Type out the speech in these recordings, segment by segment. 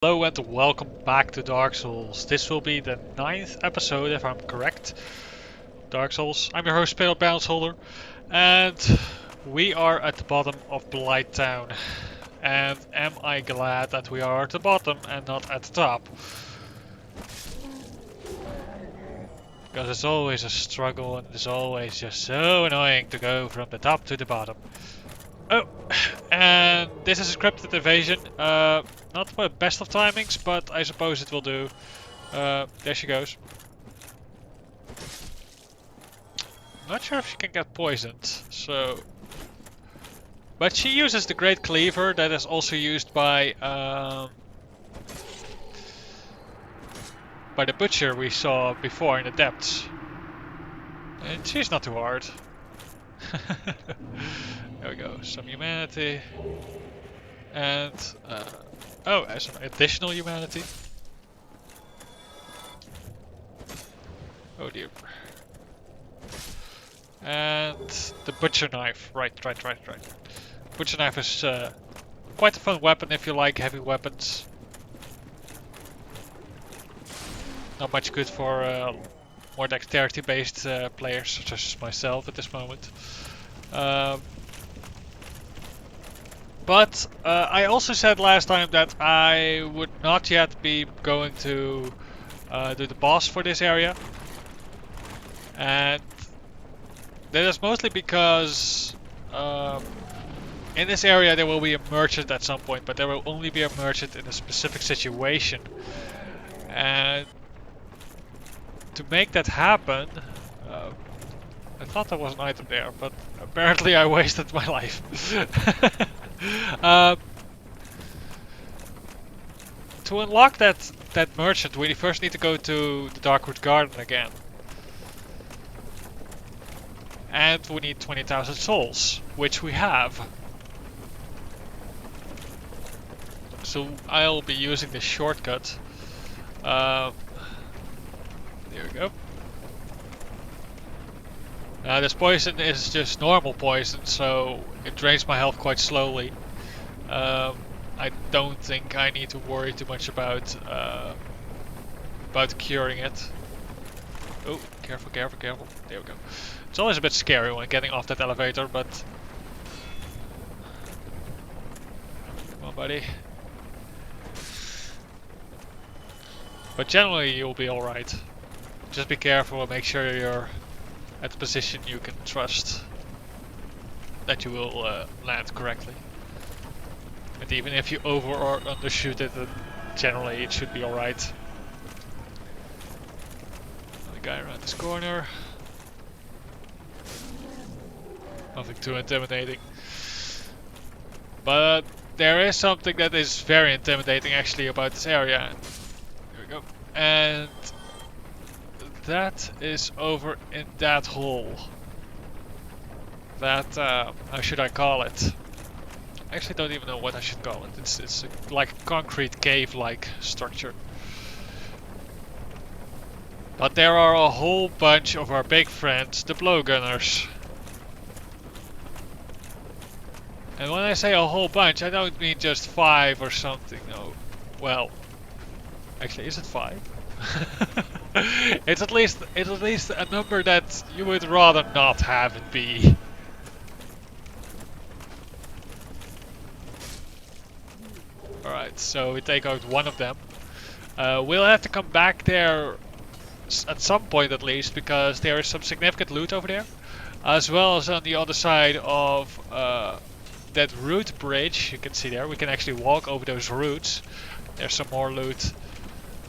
Hello and welcome back to Dark Souls. This will be the 9th episode if I'm correct. Dark Souls. I'm your host Peter Holder, and we are at the bottom of Blight Town. And am I glad that we are at the bottom and not at the top? Because it's always a struggle and it's always just so annoying to go from the top to the bottom. Oh, and this is a scripted invasion. Not the best of timings, but I suppose it will do. There she goes. Not sure if she can get poisoned, so... But she uses the Great Cleaver that is also used by the Butcher we saw before in the depths. And she's not too hard. There we go, some humanity. And, oh, some additional humanity. Oh dear. And the Butcher Knife, right. Butcher Knife is quite a fun weapon if you like heavy weapons. Not much good for more dexterity based players such as myself at this moment. But I also said last time that I would not yet be going to do the boss for this area. And that is mostly because in this area there will be a merchant at some point, but there will only be a merchant in a specific situation. And to make that happen, I thought there was an item there, but apparently I wasted my life. To unlock that merchant, we first need to go to the Darkroot Garden again. And we need 20,000 souls, which we have. So I'll be using this shortcut. There we go. This poison is just normal poison, so it drains my health quite slowly. I don't think I need to worry too much about curing it. Oh, careful. There we go. It's always a bit scary when getting off that elevator, but... Come on, buddy. But generally you'll be alright. Just be careful and make sure you're at the position you can trust that you will land correctly. And even if you over or undershoot it, then generally it should be alright. Another guy around this corner. Nothing too intimidating. But there is something that is very intimidating actually about this area. There we go. And that is over in that hole. That, how should I call it? I actually don't even know what I should call it. It's like a concrete cave-like structure. But there are a whole bunch of our big friends, the blowgunners. And when I say a whole bunch, I don't mean just 5 or something, no. Well, actually, is it 5? It's at least a number that you would rather not have it be. Alright, so we take out one of them. We'll have to come back there at some point at least, because there is some significant loot over there. As well as on the other side of that root bridge, you can see there, we can actually walk over those roots. There's some more loot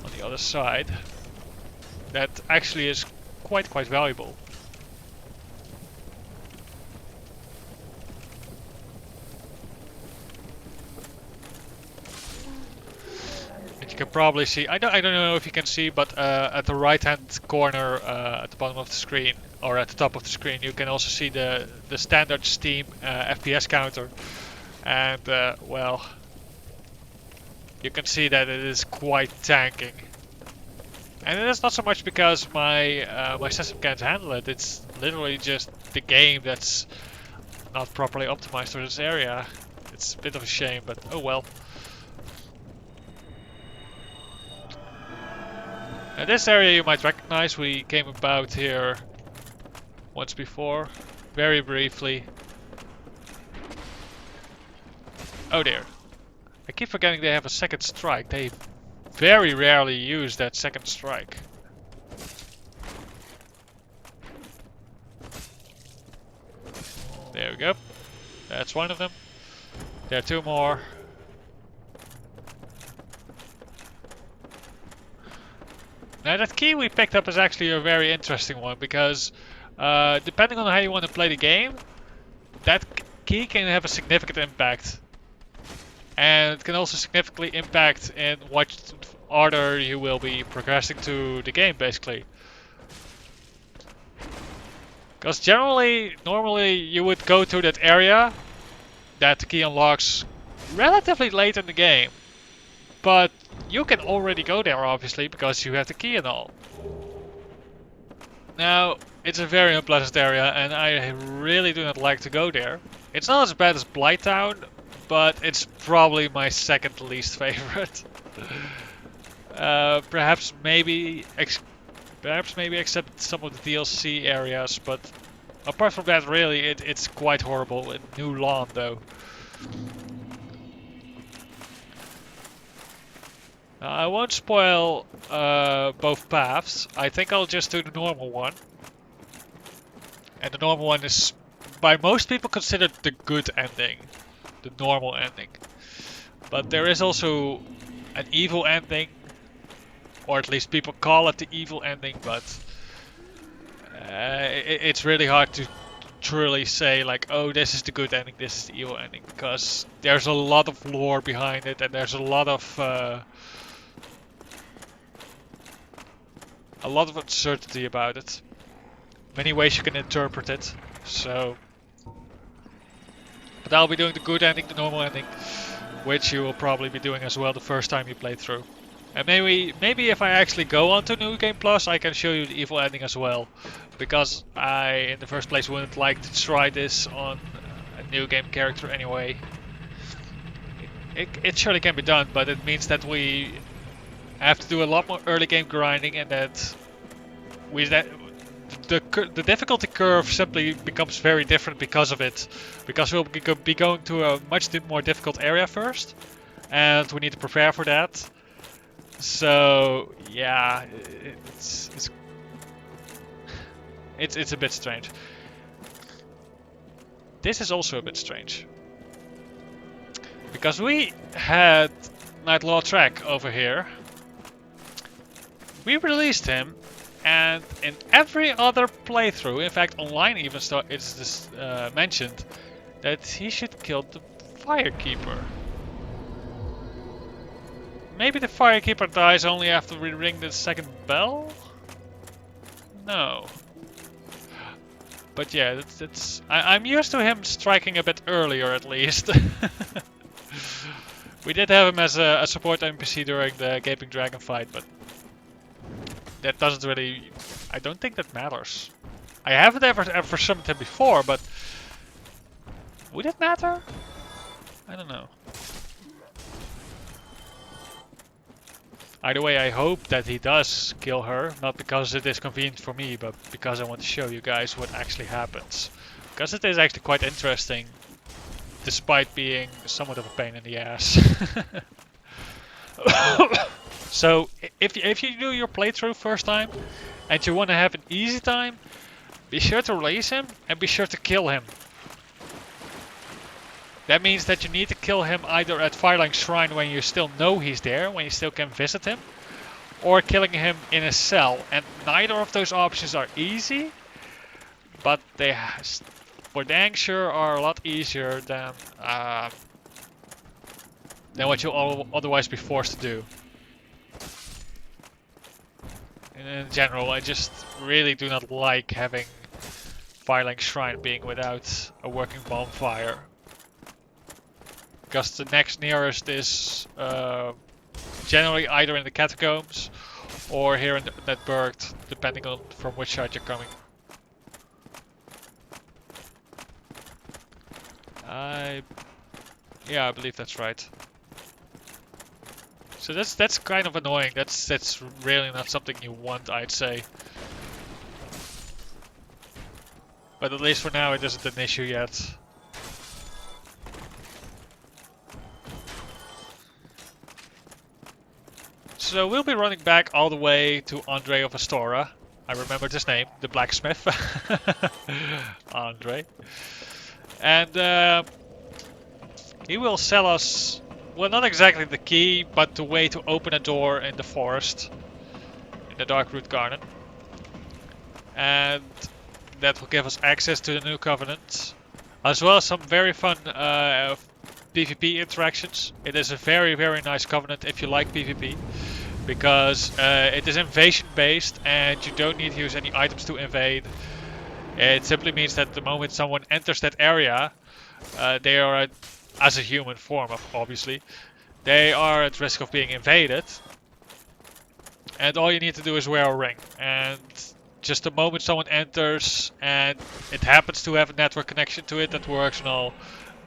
on the other side. That actually is quite valuable. And you can probably see, I don't know if you can see, but at the right hand corner at the bottom of the screen, or at the top of the screen, you can also see the standard Steam FPS counter. And well, you can see that it is quite tanking. And it is not so much because my my system can't handle it. It's literally just the game that's not properly optimized for this area. It's a bit of a shame, but oh well. Now this area you might recognize, we came about here once before, very briefly. Oh dear. I keep forgetting they have a second strike. They very rarely use that second strike. There we go. That's one of them. There are two more. Now that key we picked up is actually a very interesting one because depending on how you want to play the game, that key can have a significant impact. And it can also significantly impact in what order you will be progressing to the game, basically. Because normally you would go to that area that the key unlocks relatively late in the game. But you can already go there, obviously, because you have the key and all. Now, it's a very unpleasant area, and I really do not like to go there. It's not as bad as Blighttown, but it's probably my second least favorite. Perhaps maybe except some of the DLC areas, but apart from that, really, it's quite horrible in New Lawn, though. I won't spoil both paths. I think I'll just do the normal one. And the normal one is by most people considered the good ending. The normal ending. But there is also an evil ending. Or at least people call it the evil ending, but it's really hard to truly say like, oh, this is the good ending, this is the evil ending. Because there's a lot of lore behind it and there's a lot of uncertainty about it. Many ways you can interpret it. So, but I'll be doing the good ending, the normal ending, which you will probably be doing as well the first time you play through. And maybe if I actually go on to New Game Plus, I can show you the evil ending as well. Because I, in the first place, wouldn't like to try this on a New Game character anyway. It surely can be done, but it means that we have to do a lot more early game grinding, and that the difficulty curve simply becomes very different because of it. Because we'll be going to a much more difficult area first, and we need to prepare for that. So yeah, it's a bit strange. This is also a bit strange. Because we had Nightlaw Track over here. We released him, and in every other playthrough, in fact online even it's this, mentioned that he should kill the Firekeeper. Maybe the Firekeeper dies only after we ring the second bell? No. But yeah, I'm used to him striking a bit earlier at least. We did have him as a support NPC during the Gaping Dragon fight, but that doesn't really... I don't think that matters. I haven't ever summoned him before, but... would it matter? I don't know. Either way, I hope that he does kill her, not because it is convenient for me, but because I want to show you guys what actually happens. Because it is actually quite interesting, despite being somewhat of a pain in the ass. So, if you do your playthrough first time, and you want to have an easy time, be sure to release him, and be sure to kill him. That means that you need to kill him either at Firelink Shrine when you still know he's there, when you still can visit him, or killing him in a cell. And neither of those options are easy, but they, for dang sure, are a lot easier than what you'll otherwise be forced to do. In general, I just really do not like having Firelink Shrine being without a working bonfire. Because the next nearest is generally either in the catacombs or here in that burg, depending on from which side you're coming. Yeah, I believe that's right. So that's kind of annoying. That's really not something you want, I'd say. But at least for now it isn't an issue yet. So we'll be running back all the way to Andre of Astora. I remembered his name, the blacksmith. Andre. And he will sell us, well, not exactly the key, but the way to open a door in the forest, in the Darkroot Garden. And that will give us access to the new Covenant, as well as some very fun PvP interactions. It is a very, very nice Covenant if you like PvP. Because it is invasion based and you don't need to use any items to invade. It simply means that the moment someone enters that area, they are, as a human form obviously, they are at risk of being invaded. And all you need to do is wear a ring. And just the moment someone enters and it happens to have a network connection to it that works and all,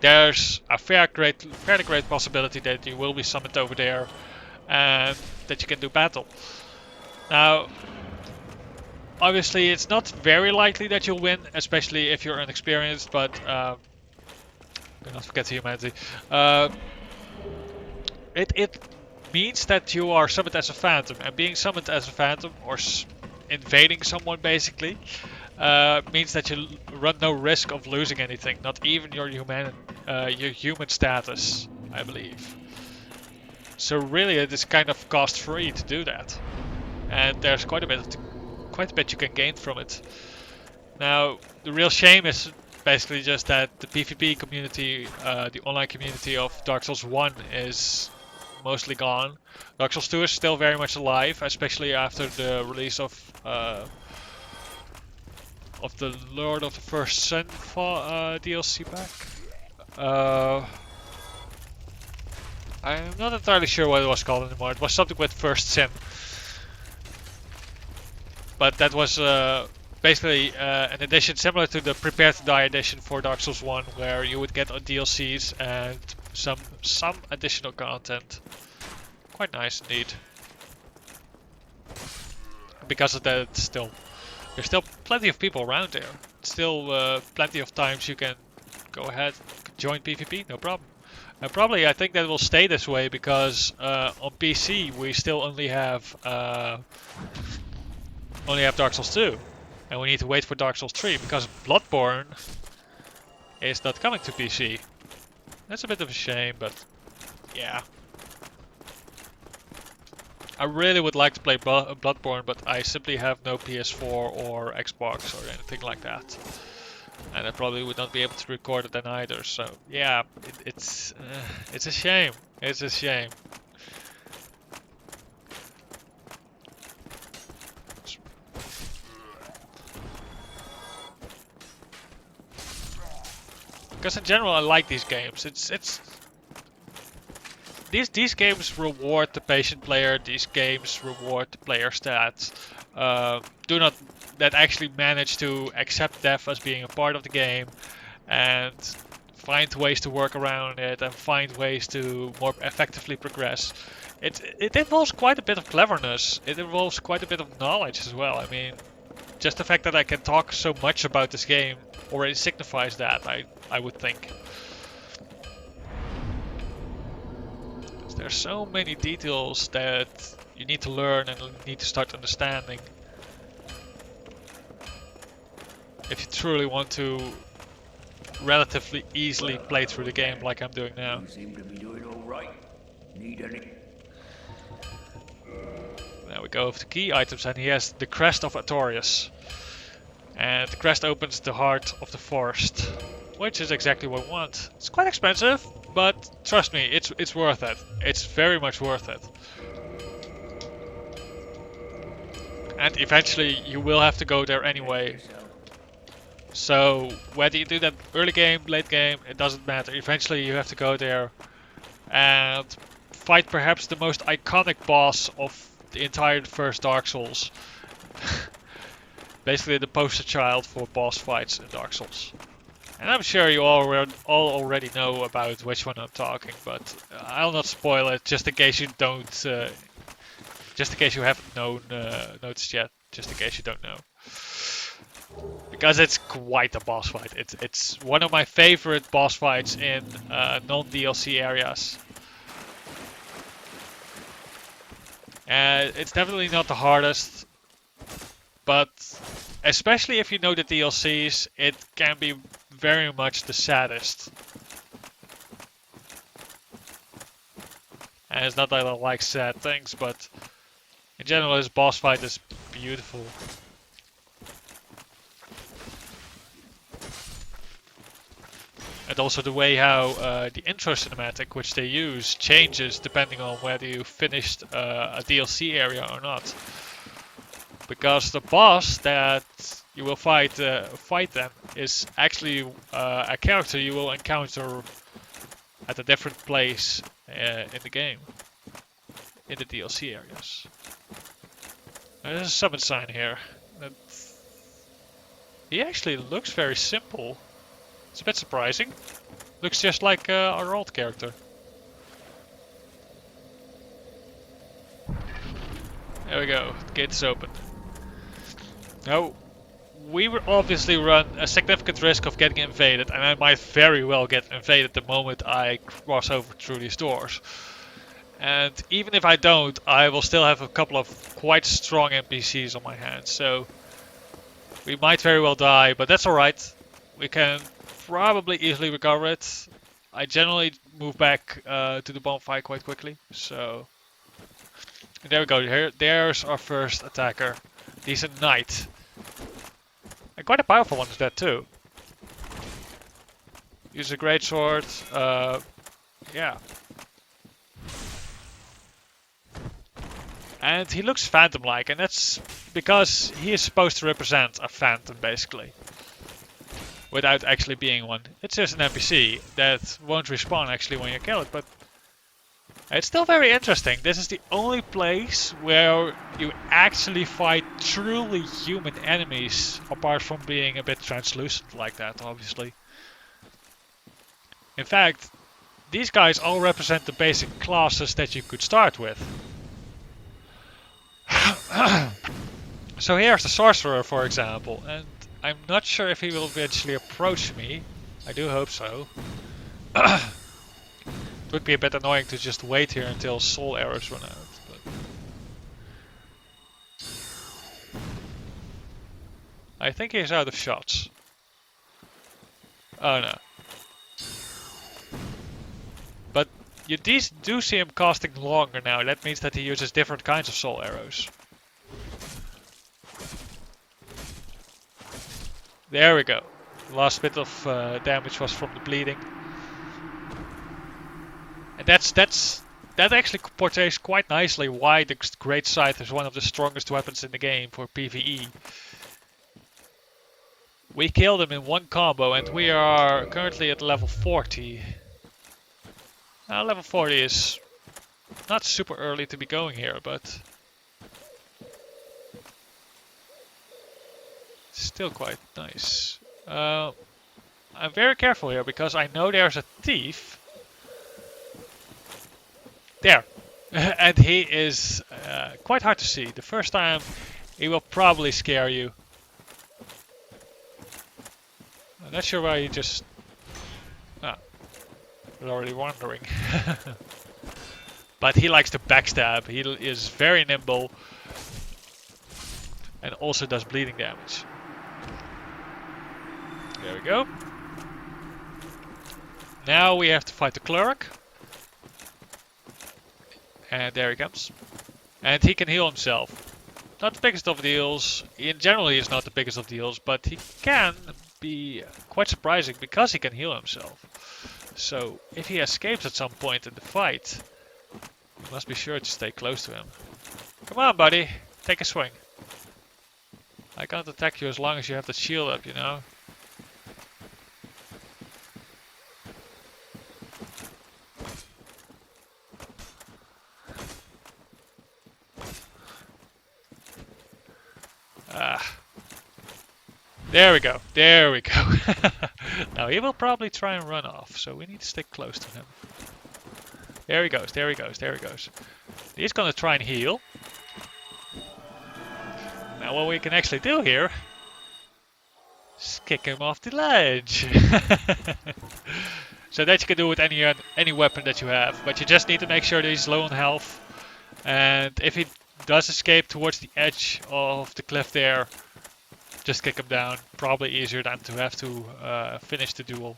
there's a fairly great possibility that you will be summoned over there. And that you can do battle. Now, obviously it's not very likely that you'll win, especially if you're inexperienced, but do not forget the humanity. It means that you are summoned as a phantom, and being summoned as a phantom, or invading someone basically, means that you run no risk of losing anything, not even your human status, I believe. So really it is kind of cost free to do that. And there's quite a bit you can gain from it. Now the real shame is basically just that the PvP community, the online community of Dark Souls 1 is mostly gone. Dark Souls 2 is still very much alive, especially after the release of the Lord of the First Sun DLC pack. I'm not entirely sure what it was called anymore. It was something with First Sin. But that was basically an edition similar to the Prepare to Die edition for Dark Souls 1, where you would get DLCs and some additional content. Quite nice indeed. Because of that, there's still plenty of people around there. Still plenty of times you can go ahead, join PvP, no problem. And probably I think that will stay this way because on PC we still only have Dark Souls 2, and we need to wait for Dark Souls 3 because Bloodborne is not coming to PC. That's a bit of a shame, but yeah. I really would like to play Bloodborne, but I simply have no PS4 or Xbox or anything like that. And I probably would not be able to record it then either. So yeah, it's a shame. It's a shame. Because in general, I like these games. These games reward the patient player. These games reward the player stats. That actually manage to accept death as being a part of the game, and find ways to work around it, and find ways to more effectively progress. It involves quite a bit of cleverness. It involves quite a bit of knowledge as well. I mean, just the fact that I can talk so much about this game already signifies that, I would think. There's so many details that you need to learn and need to start understanding if you truly want to relatively easily play through the game like I'm doing now. You seem to be doing all right. Need any? Now we go over to key items, and he has the Crest of Artorias. And the crest opens the heart of the forest, which is exactly what we want. It's quite expensive, but trust me, it's worth it. It's very much worth it. And eventually you will have to go there anyway. So whether you do that early game, late game, it doesn't matter. Eventually you have to go there and fight perhaps the most iconic boss of the entire first Dark Souls. Basically the poster child for boss fights in Dark Souls. And I'm sure you all already know about which one I'm talking, but I'll not spoil it just in case you don't, just in case you haven't noticed yet, just in case you don't know. Because it's quite a boss fight. It's one of my favorite boss fights in non-DLC areas. It's definitely not the hardest, but especially if you know the DLCs, it can be very much the saddest. And it's not that I don't like sad things, but in general this boss fight is beautiful. And also the way how the intro cinematic, which they use, changes depending on whether you finished a DLC area or not. Because the boss that you will fight then is actually a character you will encounter at a different place in the game, in the DLC areas. There's a summon sign here. He actually looks very simple. It's a bit surprising. Looks just like our old character. There we go. The gate is open. Now, we will obviously run a significant risk of getting invaded, and I might very well get invaded the moment I cross over through these doors. And even if I don't, I will still have a couple of quite strong NPCs on my hands, so we might very well die, but that's alright. We can probably easily recover it. I generally move back to the bonfire quite quickly, so... And there we go, there's our first attacker. He's a knight. And quite a powerful one is that too. Use a greatsword, yeah. And he looks phantom-like, and that's because he is supposed to represent a phantom, basically. Without actually being one. It's just an NPC that won't respawn actually when you kill it, but it's still very interesting. This is the only place where you actually fight truly human enemies, apart from being a bit translucent like that, obviously. In fact, these guys all represent the basic classes that you could start with. So here's the sorcerer, for example, and I'm not sure if he will eventually approach me. I do hope so. It would be a bit annoying to just wait here until soul arrows run out. But I think he's out of shots. Oh no. But you do see him casting longer now. That means that he uses different kinds of soul arrows. There we go. Last bit of damage was from the bleeding. And that actually portrays quite nicely why the Great Scythe is one of the strongest weapons in the game for PvE. We killed him in one combo and we are currently at level 40. Now level 40 is not super early to be going here, but still quite nice. I'm very careful here because I know there's a thief. There. And he is quite hard to see. The first time he will probably scare you. I'm not sure why he just... Ah, was already wandering. But he likes to backstab. He is very nimble. And also does bleeding damage. There we go. Now we have to fight the cleric. And there he comes. And he can heal himself. Not the biggest of deals. In general he is not the biggest of deals, but he can be quite surprising because he can heal himself. So if he escapes at some point in the fight, you must be sure to stay close to him. Come on, buddy. Take a swing. I can't attack you as long as you have the shield up, you know. There we go. There we go. Now he will probably try and run off, so we need to stick close to him. There he goes, there he goes, there he goes. He's gonna try and heal. Now what we can actually do here is kick him off the ledge. So that you can do with any weapon that you have, but you just need to make sure that he's low on health. And if he does escape towards the edge of the cliff there, just kick him down. Probably easier than to have to finish the duel.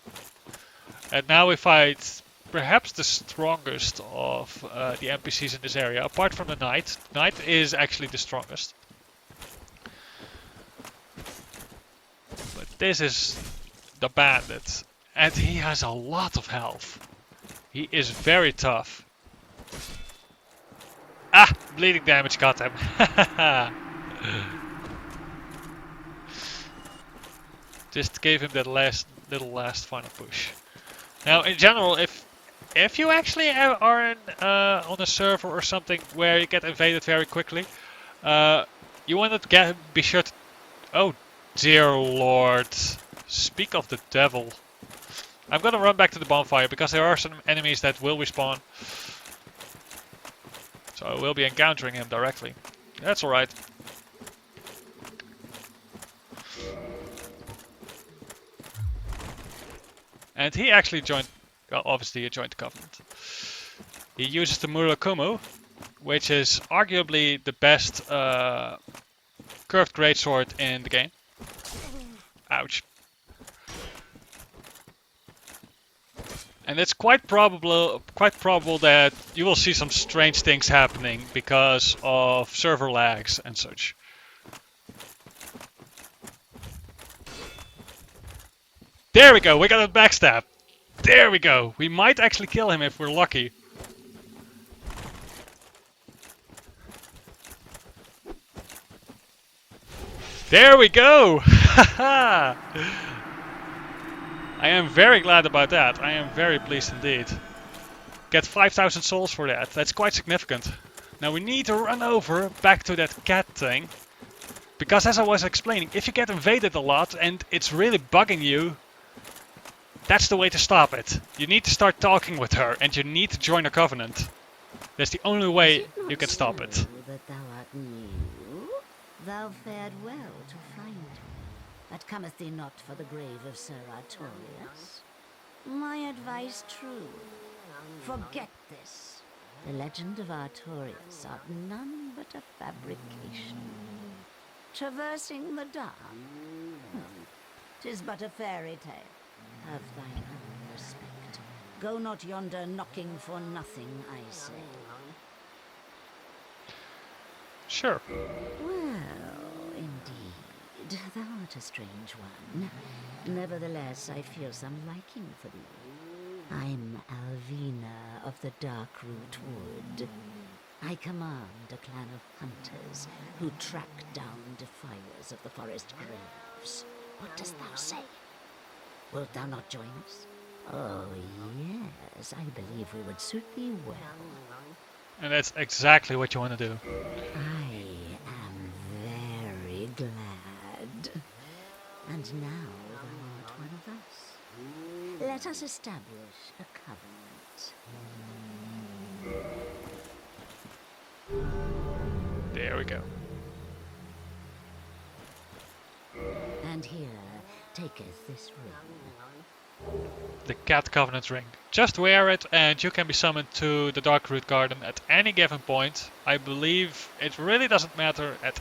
And now we fight perhaps the strongest of the NPCs in this area, apart from the Knight. Knight is actually the strongest. But this is the Bandit. And he has a lot of health. He is very tough. Ah! Bleeding damage got him. Just gave him that last final push. Now, in general, if you actually are on a server or something where you get invaded very quickly, you want to be sure to... Oh, dear Lord. Speak of the devil. I'm gonna run back to the bonfire because there are some enemies that will respawn. So I will be encountering him directly. That's alright. And he actually joined, well, obviously he joined the Covenant. He uses the Murakumo, which is arguably the best curved greatsword in the game. Ouch. And it's quite probable that you will see some strange things happening because of server lags and such. There we go, we got a backstab. There we go. We might actually kill him if we're lucky. There we go! Haha! I am very glad about that. I am very pleased indeed. Get 5,000 souls for that. That's quite significant. Now we need to run over back to that cat thing. Because as I was explaining, if you get invaded a lot and it's really bugging you, that's the way to stop it. You need to start talking with her and you need to join a covenant. That's the only way you can stop it. That thou art new? Thou fared well to find me. But cometh thee not for the grave of Sir Artorius? My advice true. Forget this. The legend of Artorius art none but a fabrication. Traversing the dark? 'Tis but a fairy tale. Have thine own respect. Go not yonder knocking for nothing, I say. Sure. Well, indeed, thou art a strange one. Nevertheless, I feel some liking for thee. I'm Alvina of the Darkroot Wood. I command a clan of hunters who track down defilers of the forest graves. What dost thou say? Wilt thou not join us? Oh, yes, I believe we would suit thee well. And that's exactly what you want to do. I am very glad. And now thou art one of us. Let us establish a covenant. There we go. And here taketh this ring. The Cat Covenant ring. Just wear it and you can be summoned to the Darkroot Garden at any given point. I believe it really doesn't matter at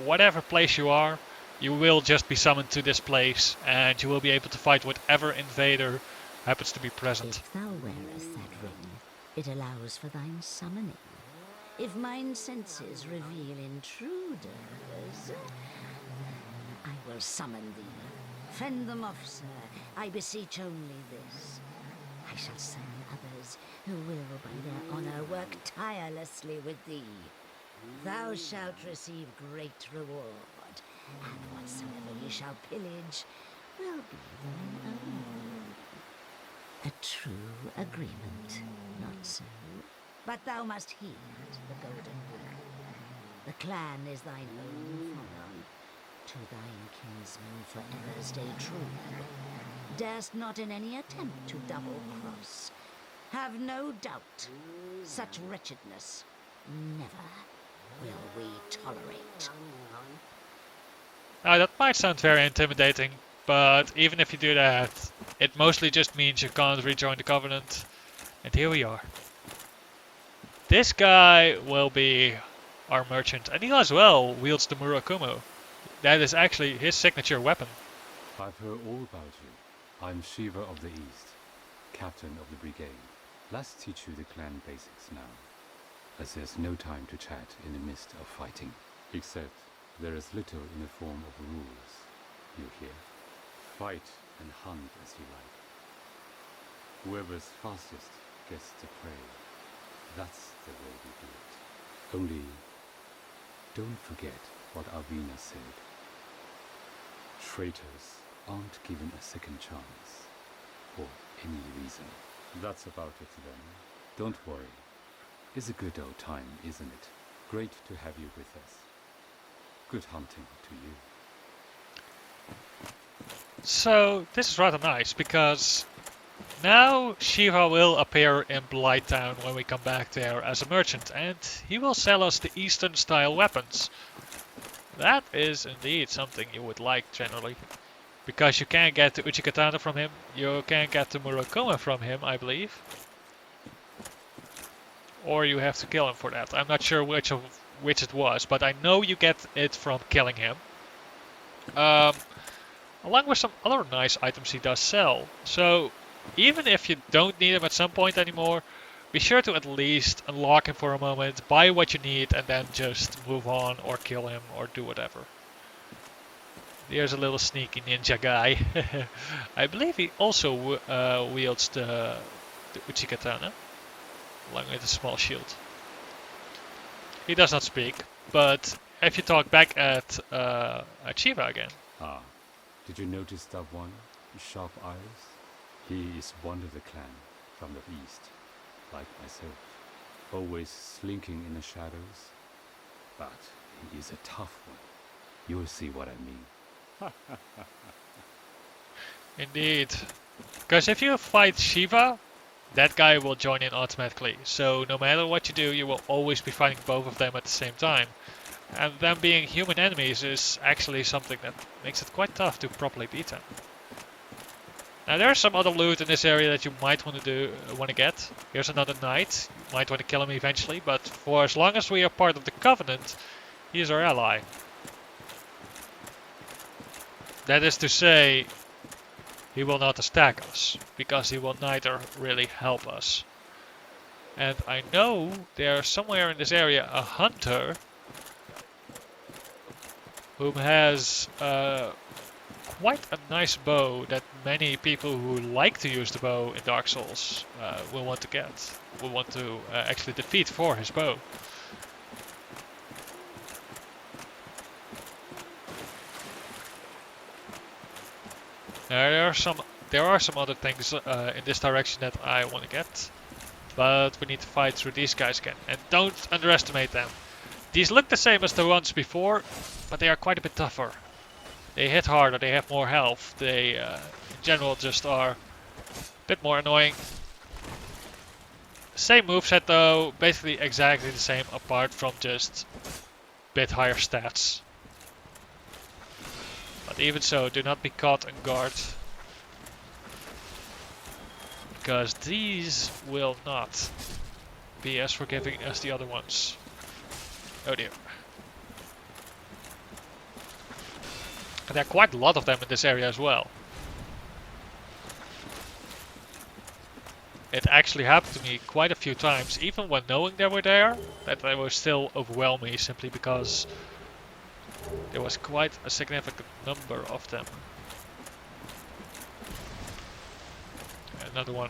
whatever place you are. You will just be summoned to this place and you will be able to fight whatever invader happens to be present. If thou wearest that ring, it allows for thine summoning. If mine senses reveal intruders, I will summon thee. Fend them off, sir. I beseech only this. I shall summon others who will, by their honor, work tirelessly with thee. Thou shalt receive great reward, and whatsoever ye shall pillage will be thine own. A true agreement, not so? But thou must heed the golden rule. The clan is thine own follow. To thine kinsmen forever stay true. Darest not in any attempt to double-cross. Have no doubt, such wretchedness never will we tolerate. Now that might sound very intimidating, but even if you do that, it mostly just means you can't rejoin the Covenant. And here we are. This guy will be our merchant, and he as well wields the Murakumo. That is actually his signature weapon. I've heard all about you. I'm Shiva of the East, captain of the brigade. Let's teach you the clan basics now, as there's no time to chat in the midst of fighting. Except there is little in the form of rules, you hear? Fight and hunt as you like. Whoever's fastest gets the prey. That's the way we do it. Only, don't forget what Arvina said. Traitors aren't given a second chance, for any reason. That's about it then. Don't worry. It's a good old time, isn't it? Great to have you with us. Good hunting to you. So this is rather nice, because now Shiva will appear in Blighttown when we come back there as a merchant, and he will sell us the Eastern style weapons. That is indeed something you would like generally. Because you can't get the Uchikatana from him, you can't get the Murakuma from him, I believe. Or you have to kill him for that. I'm not sure which it was, but I know you get it from killing him. Along with some other nice items he does sell. So even if you don't need him at some point anymore, be sure to at least unlock him for a moment, buy what you need, and then just move on or kill him or do whatever. Here's a little sneaky ninja guy. I believe he also wields the Uchikatana, along with a small shield. He does not speak, but if you talk back at Shiva again. Ah, did you notice that one? Sharp eyes? He is one of the clan from the east, like myself. Always slinking in the shadows. But he is a tough one. You'll see what I mean. Indeed. Because if you fight Shiva, that guy will join in automatically. So no matter what you do, you will always be fighting both of them at the same time. And them being human enemies is actually something that makes it quite tough to properly beat them. Now there's some other loot in this area that you might want to get. Here's another knight. You might want to kill him eventually, but for as long as we are part of the Covenant, he is our ally. That is to say, he will not attack us, because he will neither really help us. And I know there's somewhere in this area a hunter who has quite a nice bow that many people who like to use the bow in Dark Souls will want to get. Will want to actually defeat for his bow. There are some other things in this direction that I want to get, but we need to fight through these guys again. And don't underestimate them. These look the same as the ones before, but they are quite a bit tougher. They hit harder, they have more health, they in general just are a bit more annoying. Same moveset though, basically exactly the same apart from just a bit higher stats. But even so, do not be caught on guard. Because these will not be as forgiving as the other ones. Oh dear. And there are quite a lot of them in this area as well. It actually happened to me quite a few times, even when knowing they were there, that they were still overwhelming simply because there was quite a significant number of them. Another one.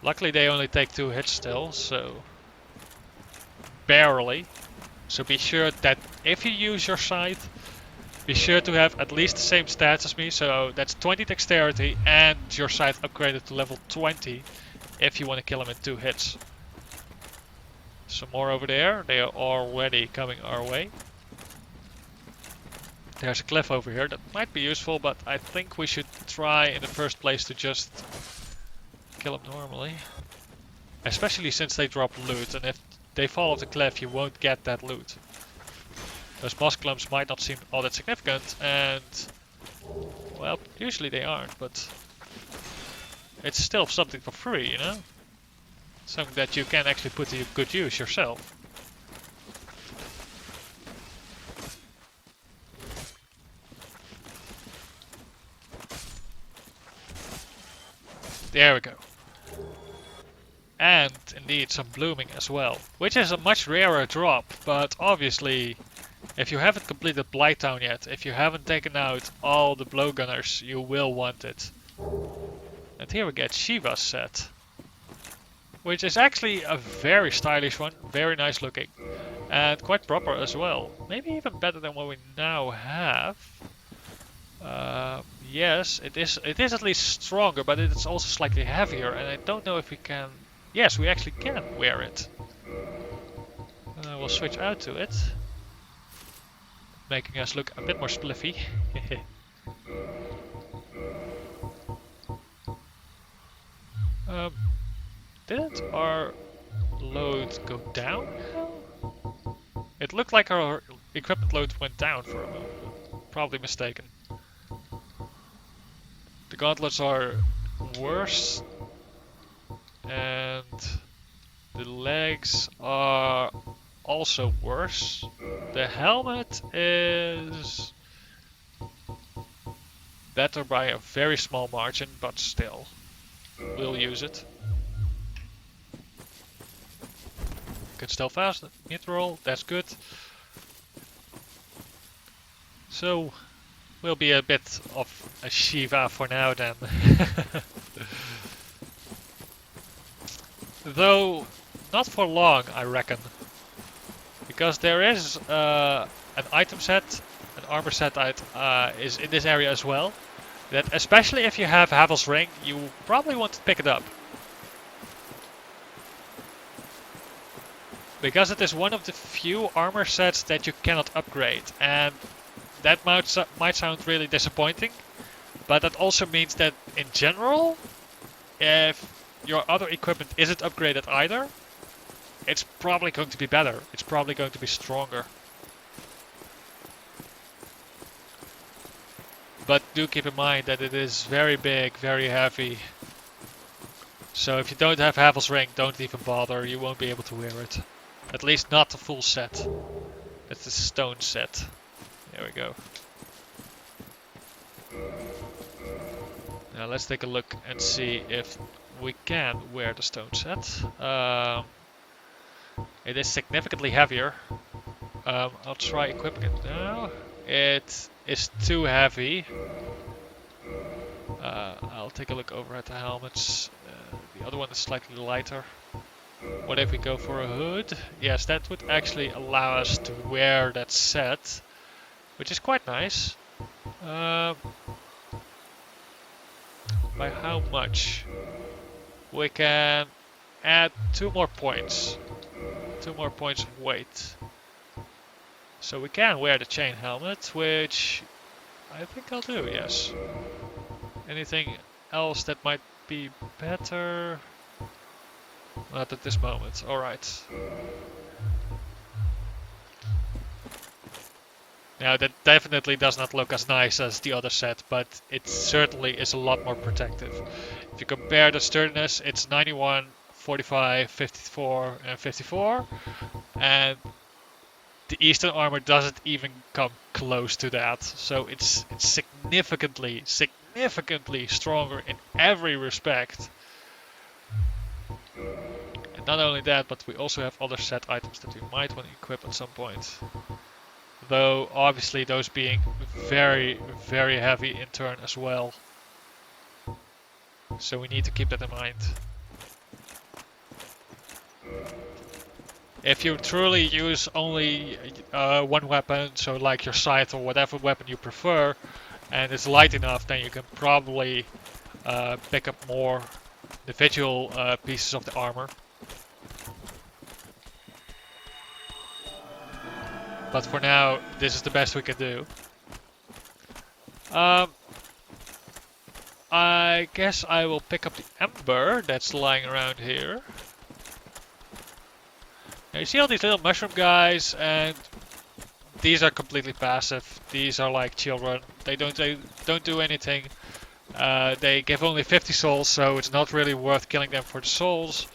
Luckily they only take 2 hits still, so barely. So be sure that if you use your scythe, be sure to have at least the same stats as me, so that's 20 dexterity and your scythe upgraded to level 20 if you want to kill him in 2 hits. Some more over there, they are already coming our way. There's a cliff over here that might be useful, but I think we should try in the first place to just kill them normally. Especially since they drop loot, and if they fall off the cliff, you won't get that loot. Those moss clumps might not seem all that significant, and well, usually they aren't, but it's still something for free, you know? Something that you can actually put to good use yourself. There we go. And indeed some blooming as well, which is a much rarer drop, but obviously if you haven't completed Blighttown yet, if you haven't taken out all the blowgunners, you will want it. And here we get Shiva's set, which is actually a very stylish one, very nice looking, and quite proper as well. Maybe even better than what we now have. Yes, it is at least stronger, but it's also slightly heavier, and I don't know if we can... Yes, we actually can wear it. We'll switch out to it, making us look a bit more spliffy. Didn't our load go down? It looked like our equipment load went down for a moment. Probably mistaken. The gauntlets are worse, and the legs are also worse. The helmet is better by a very small margin, but still, we'll use it. Can still fast, mid-roll, that's good. So, we'll be a bit of a Shiva for now then. Though, not for long, I reckon. Because there is an item set, an armor set that is in this area as well. That especially if you have Havel's Ring, you probably want to pick it up. Because it is one of the few armor sets that you cannot upgrade. And that might sound really disappointing. But that also means that in general, if your other equipment isn't upgraded either, it's probably going to be better. It's probably going to be stronger. But do keep in mind that it is very big, very heavy. So if you don't have Havel's Ring, don't even bother. You won't be able to wear it. At least not the full set. It's the stone set. There we go. Now let's take a look and see if we can wear the stone set. It is significantly heavier. I'll try equipping it now. It is too heavy. I'll take a look over at the helmets. The other one is slightly lighter. What if we go for a hood? Yes, that would actually allow us to wear that set, which is quite nice. By how much? We can add 2 more points. 2 more points of weight. So we can wear the chain helmet, which I think I'll do, yes. Anything else that might be better? Not at this moment, alright. Now that definitely does not look as nice as the other set, but it certainly is a lot more protective. If you compare the sturdiness, it's 91, 45, 54 and 54. And the Eastern armor doesn't even come close to that. So it's significantly stronger in every respect. And not only that, but we also have other set items that we might want to equip at some point. Though obviously those being very, very heavy in turn as well. So we need to keep that in mind. If you truly use only one weapon, so like your scythe or whatever weapon you prefer, and it's light enough, then you can probably pick up more individual pieces of the armor. But for now, this is the best we can do. Um, I guess I will pick up the ember that's lying around here. Now you see all these little mushroom guys, and these are completely passive. These are like children. They don't do anything. They give only 50 souls, so it's not really worth killing them for the souls.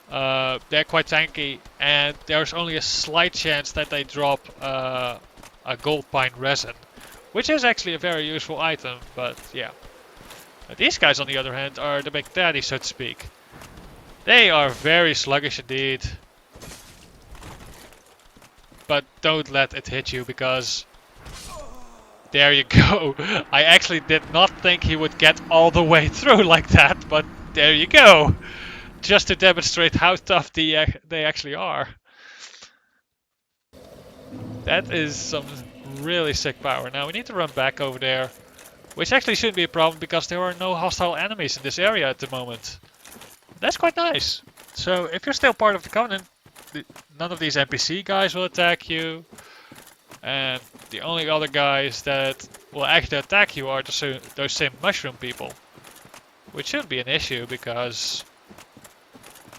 They're quite tanky, and there's only a slight chance that they drop a gold pine resin, which is actually a very useful item, but yeah. These guys, on the other hand, are the big daddy, so to speak. They are very sluggish indeed. But don't let it hit you, because there you go. I actually did not think he would get all the way through like that, but there you go. Just to demonstrate how tough they actually are. That is some really sick power. Now we need to run back over there, which actually shouldn't be a problem because there are no hostile enemies in this area at the moment. That's quite nice. So if you're still part of the Covenant, none of these NPC guys will attack you. And the only other guys that will actually attack you are those same mushroom people. Which shouldn't be an issue because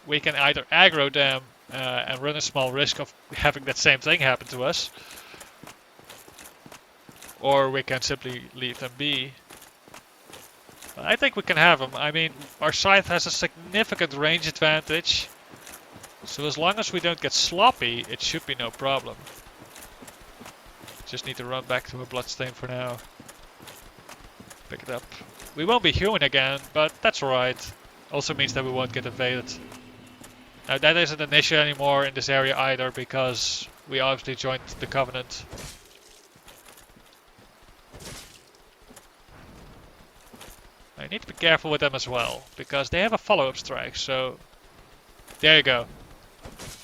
we can either aggro them and run a small risk of having that same thing happen to us. Or we can simply leave them be. But I think we can have them. I mean, our scythe has a significant range advantage. So as long as we don't get sloppy, it should be no problem. Just need to run back to a bloodstain for now. Pick it up. We won't be human again, but that's alright. Also means that we won't get invaded. Now that isn't an issue anymore in this area either, because we obviously joined the Covenant. I need to be careful with them as well, because they have a follow-up strike, so... There you go.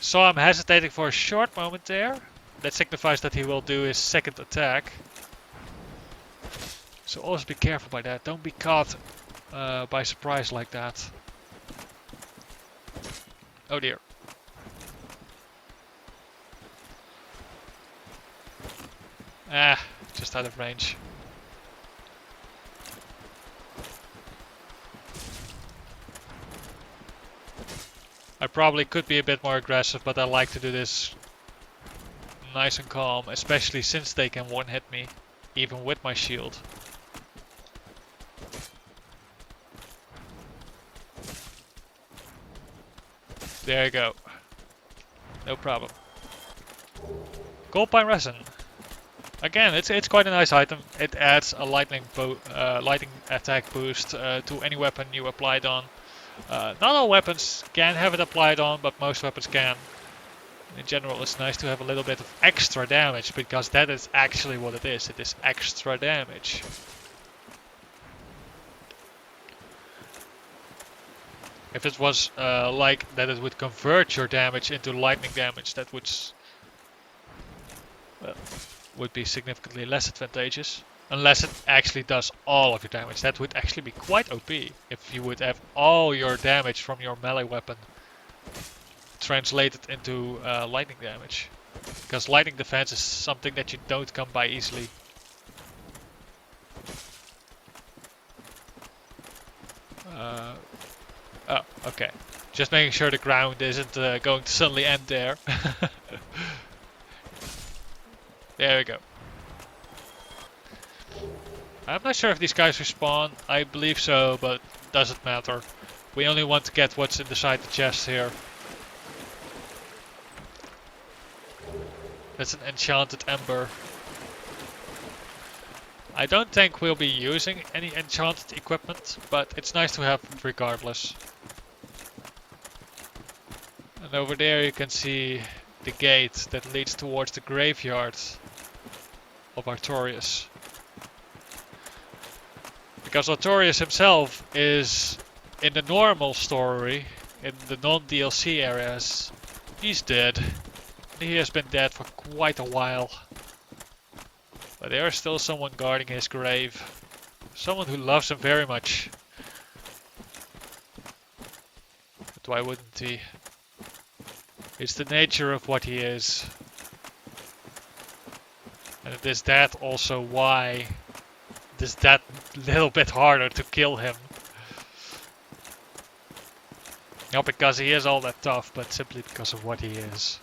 Saw him hesitating for a short moment there. That signifies that he will do his second attack. So always be careful by that. Don't be caught by surprise like that. Oh dear. Ah, just out of range. I probably could be a bit more aggressive, but I like to do this nice and calm, especially since they can one-hit me, even with my shield. There you go. No problem. Gold pine resin. Again, it's quite a nice item. It adds a lightning attack boost to any weapon you apply it on. Not all weapons can have it applied on, but most weapons can. In general, it's nice to have a little bit of extra damage, because that is actually what it is. It is extra damage. If it was like that it would convert your damage into lightning damage, that would be significantly less advantageous. Unless it actually does all of your damage. That would actually be quite OP if you would have all your damage from your melee weapon translated into lightning damage. Because lightning defense is something that you don't come by easily. Oh, okay. Just making sure the ground isn't going to suddenly end there. There we go. I'm not sure if these guys respawn. I believe so, but doesn't matter. We only want to get what's inside the chest here. That's an enchanted ember. I don't think we'll be using any enchanted equipment, but it's nice to have it regardless. And over there you can see the gate that leads towards the graveyard of Artorias. Because Artorias himself is, in the normal story, in the non-DLC areas, he's dead. He has been dead for quite a while. But there is still someone guarding his grave. Someone who loves him very much. But why wouldn't he? It's the nature of what he is. And it is that also why is that little bit harder to kill him. Not because he is all that tough, but simply because of what he is.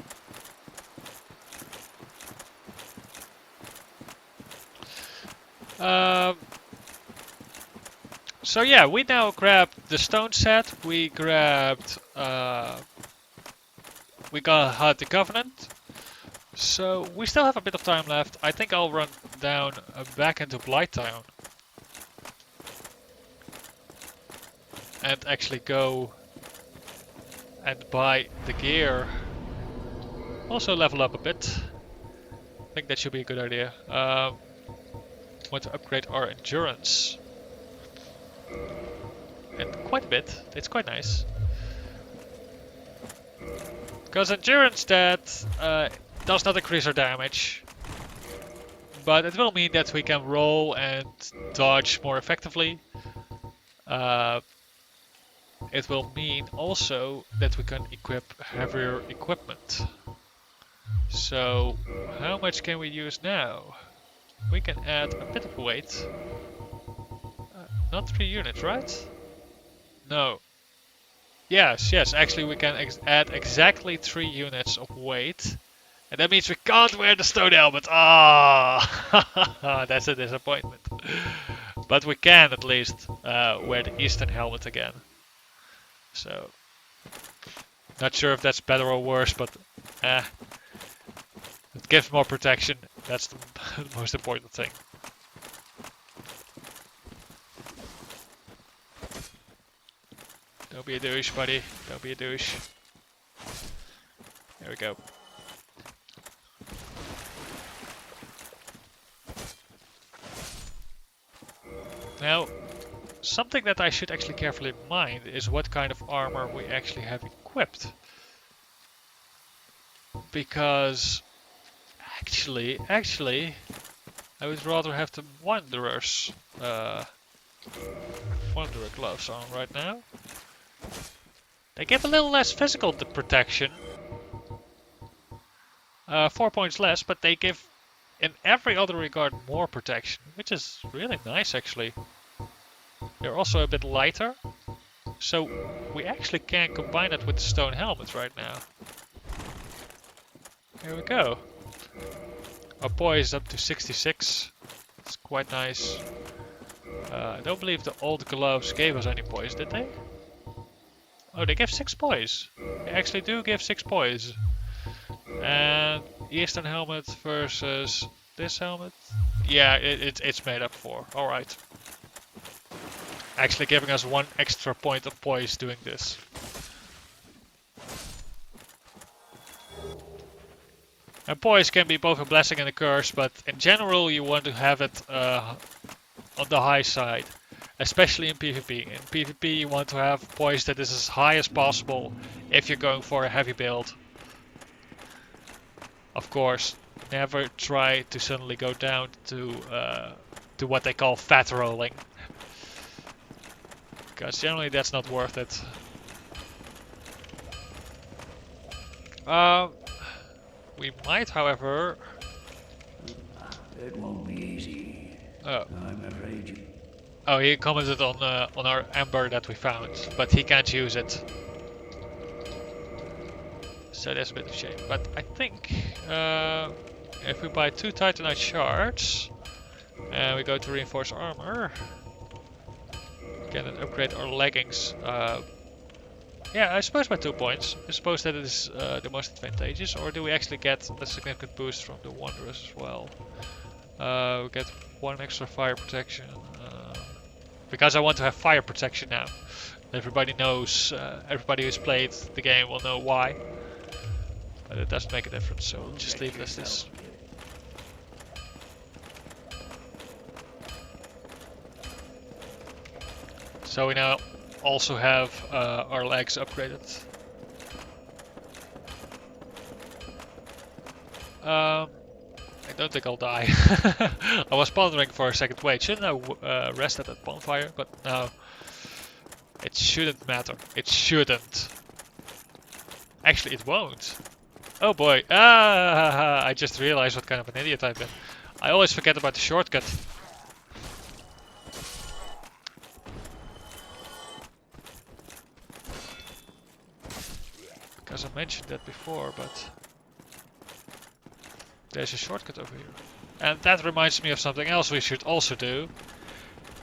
So yeah, we now grabbed the stone set. We grabbed. We got the Covenant. So we still have a bit of time left. I think I'll run down back into Blighttown. And actually go and buy the gear. Also level up a bit. I think that should be a good idea. Want to upgrade our endurance. And quite a bit. It's quite nice. Because endurance that does not increase our damage. But it will mean that we can roll and dodge more effectively. It will mean also that we can equip heavier equipment. So, how much can we use now? We can add a bit of weight. Not 3 units, right? No. Yes, actually we can add exactly 3 units of weight. And that means we can't wear the stone helmet. Ah, that's a disappointment. But we can at least wear the eastern helmet again. So, not sure if that's better or worse, but it gives more protection. That's the most important thing. Don't be a douche, buddy. Don't be a douche. There we go. Now, something that I should actually carefully mind is what kind of armor we actually have equipped. Because actually, I would rather have the Wanderer's Wanderer gloves on right now. They give a little less physical protection. 4 points less, but they give in every other regard more protection, which is really nice actually. They're also a bit lighter, so we actually can combine it with the stone helmet right now. Here we go. Our poise is up to 66. It's quite nice. I don't believe the old gloves gave us any poise, did they? Oh, they give 6 poise. They actually do give 6 poise. And Eastern helmet versus this helmet. Yeah, it's made up for. Alright. Actually giving us 1 extra point of poise doing this. And poise can be both a blessing and a curse, but in general you want to have it on the high side. Especially in PvP. In PvP you want to have poise that is as high as possible if you're going for a heavy build. Of course, never try to suddenly go down to what they call fat rolling. Because generally that's not worth it. We might, however... It won't be easy. Oh. I'm afraid you... Oh, he commented on our ember that we found, but he can't use it. So that's a bit of a shame. But I think if we buy 2 Titanite shards and we go to reinforce armor, we can then upgrade our leggings. Yeah, I suppose by 2 points. I suppose that is the most advantageous. Or do we actually get a significant boost from the Wanderers as well? We get 1 extra fire protection. Because I want to have fire protection now. Everybody knows, everybody who's played the game will know why. But it doesn't make a difference, so we'll just leave it as this. So we now also have our legs upgraded. I don't think I'll die. I was pondering for a second, wait, shouldn't I rest at that bonfire? But no. It shouldn't matter. It shouldn't. Actually, it won't. Oh boy. Ah! I just realized what kind of an idiot I've been. I always forget about the shortcut. Because I mentioned that before, but there's a shortcut over here. And that reminds me of something else we should also do.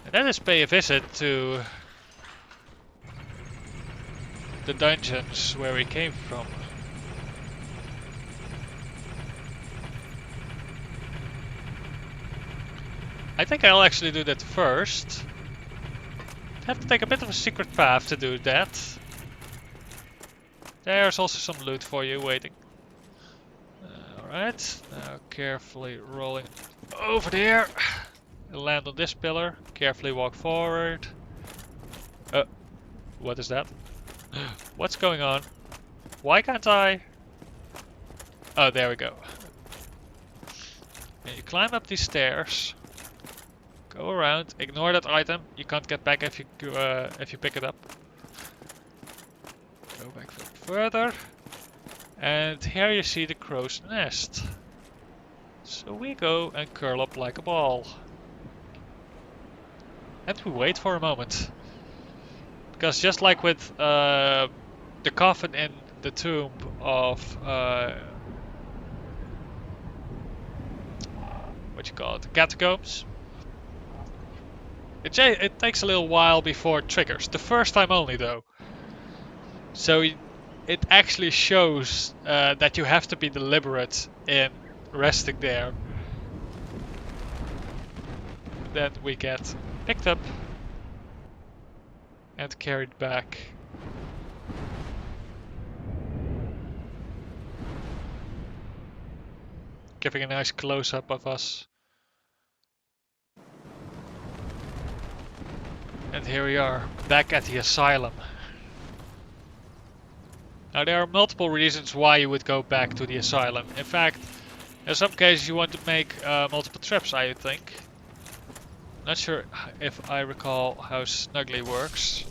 And that is pay a visit to the dungeons where we came from. I think I'll actually do that first. Have to take a bit of a secret path to do that. There's also some loot for you waiting. Alright, now carefully rolling over there. Land on this pillar, carefully walk forward. What is that? What's going on? Why can't I? Oh, there we go. And you climb up these stairs. Go around, ignore that item. You can't get back if you pick it up. Go back further. And here you see the crow's nest. So we go and curl up like a ball. And we wait for a moment. Because just like with the coffin in the tomb of what you call it, catacombs. It takes a little while before it triggers. The first time only though. So it actually shows that you have to be deliberate in resting there. Then we get picked up and carried back. Giving a nice close-up of us. And here we are, back at the asylum. Now there are multiple reasons why you would go back to the asylum. In fact, in some cases you want to make multiple trips, I think. Not sure if I recall how Snuggly works.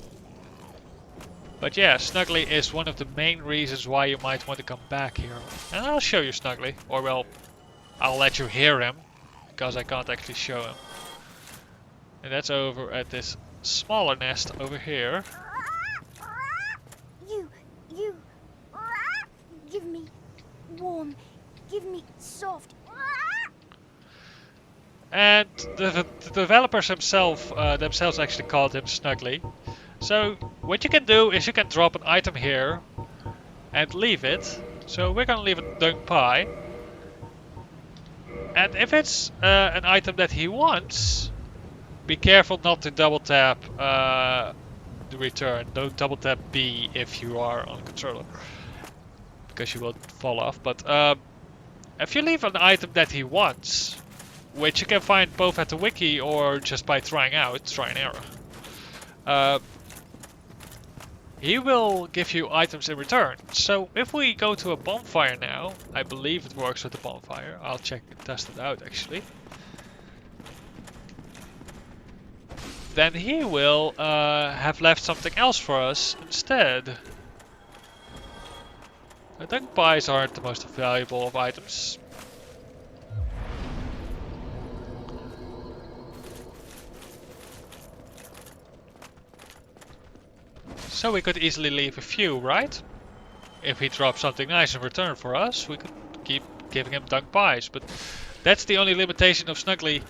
But yeah, Snuggly is one of the main reasons why you might want to come back here. And I'll show you Snuggly, or well, I'll let you hear him, because I can't actually show him. And that's over at this smaller nest over here. You, give me warm, give me soft. And the developers themselves actually called him Snuggly. So what you can do is you can drop an item here and leave it. So we're gonna leave a dung pie. And if it's an item that he wants, be careful not to double tap the return. Don't double tap B if you are on a controller, because you will fall off. But if you leave an item that he wants, which you can find both at the wiki or just by trying and error, he will give you items in return. So if we go to a bonfire now, I believe it works with the bonfire. I'll check and test it out actually. Then he will have left something else for us instead. I think pies aren't the most valuable of items. So we could easily leave a few, right? If he drops something nice in return for us, we could keep giving him dung pies. But that's the only limitation of Snuggly.